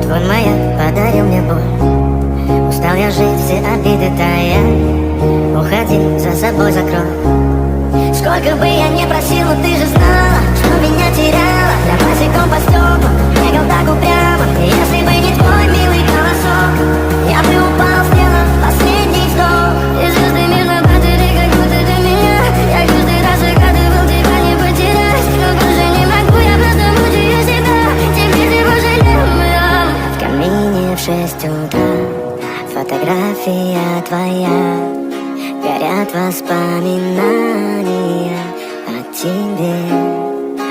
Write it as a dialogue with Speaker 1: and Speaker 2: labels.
Speaker 1: Твой маяк подарил мне боль. Устал я жить, все обиды тая. Уходи, за собой закрой. Сколько бы я не просил, но ты же знала, что меня теряла. Я босиком по стеклам бегал так упрямо. Если бы не твой милый голосок, я бы упал, сделав последний вздох. И звезды мирно падали, как будто до меня. Я каждый раз загадывал тебя не потерять, но больше не могу, я просто мучаю себя. Теперь ты пожалел меня. В камине в 6 утра фотография твоя. Горят воспоминания о тебе.